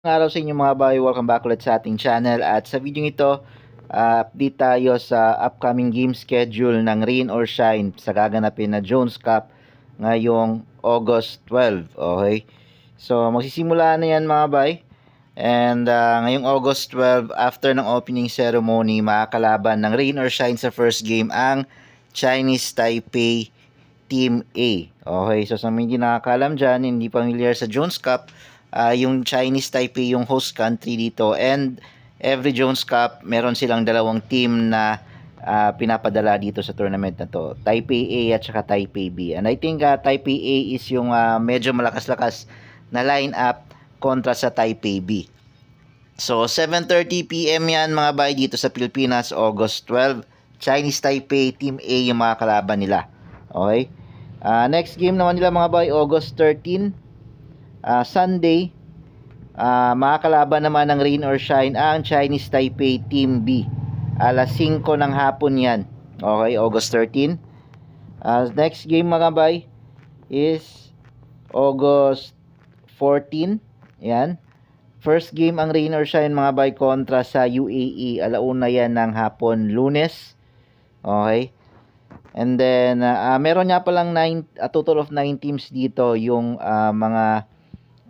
Araw sa inyo mga bay, welcome back ulit sa ating channel at sa video ito, update tayo sa upcoming game schedule ng Rain or Shine sa gaganapin na Jones Cup ngayong August 12. Okay, so magsisimula na yan mga bay, and ngayong August 12, after ng opening ceremony, makakalaban ng Rain or Shine sa first game ang Chinese Taipei Team A. Okay, so sa mga hindi nakakalam dyan, hindi familiar sa Jones Cup, yung Chinese Taipei yung host country dito, and every Jones Cup meron silang dalawang team na pinapadala dito sa tournament na to, Taipei A at saka Taipei B. And I think Taipei A is yung medyo malakas-lakas na lineup kontra sa Taipei B. So 7:30 PM yan mga bay dito sa Pilipinas, August 12. Chinese Taipei Team A yung mga kalaban nila. Okay? Next game naman nila mga bay, August 13, Sunday. Makakalaban naman ng Rain or Shine ang Chinese Taipei Team B. Alas 5 ng hapon yan. Okay, August 13. Next game mga bay is August 14. Yan. First game ang Rain or Shine mga bay kontra sa UAE. Alauna yan ng hapon, Lunes. Okay. And then, meron nga palang a total of 9 teams dito yung mga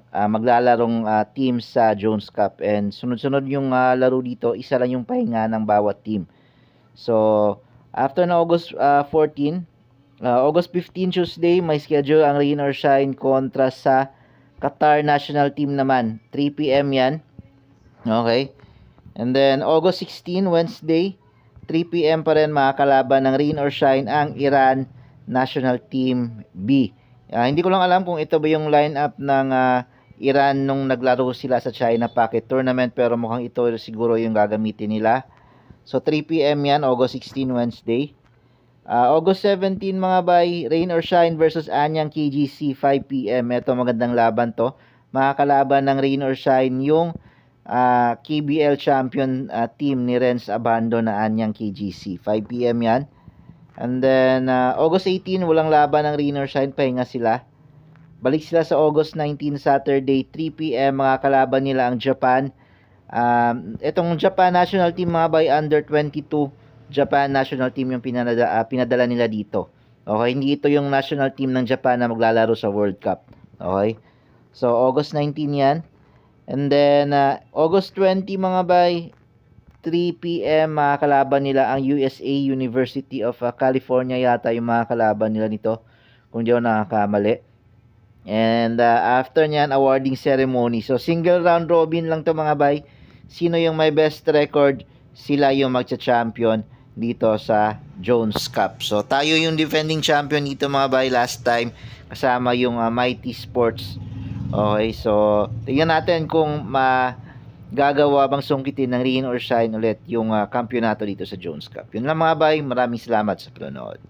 maglalarong teams sa Jones Cup. And sunod-sunod yung laro dito, isa lang yung pahinga ng bawat team. So, after na August 14, August 15 Tuesday, may schedule ang Rain or Shine kontra sa Qatar National Team naman. 3 PM yan. Okay. And then, August 16, Wednesday, 3 PM pa rin makakalaban ng Rain or Shine ang Iran National Team B. Hindi ko lang alam kung ito ba yung lineup ng Iran nung naglaro sila sa China Pocket Tournament, pero mukhang ito siguro yung gagamitin nila. So 3 PM yan, August 16, Wednesday. August 17 mga bay, Rain or Shine versus Anyang KGC, 5 PM. Ito magandang laban to. Makakalaban ng Rain or Shine yung KBL champion team ni Renz Abando na Anyang KGC. 5 PM yan. And then August 18, walang laban ng Rain or Shine, pahinga sila. Balik sila sa August 19, Saturday, 3 PM. Mga kalaban nila ang Japan. Itong Japan national team mga bay, under 22 Japan national team yung pinadala nila dito. Okay, hindi ito yung national team ng Japan na maglalaro sa World Cup. Okay, so August 19 yan. And then, August 20 mga bay, 3 PM, mga kalaban nila ang USA University of California yata yung mga kalaban nila nito, kung di ako nakakamali. And after nyan, awarding ceremony. So, single round robin lang to mga bay. Sino yung may best record, sila yung magcha-champion dito sa Jones Cup. So, tayo yung defending champion dito mga bay last time, kasama yung Mighty Sports. Okay, so tingnan natin kung magagawa bang sungkitin ng Rain or Shine ulit yung kampyonato dito sa Jones Cup. Yun lang mga bay, maraming salamat sa panonood.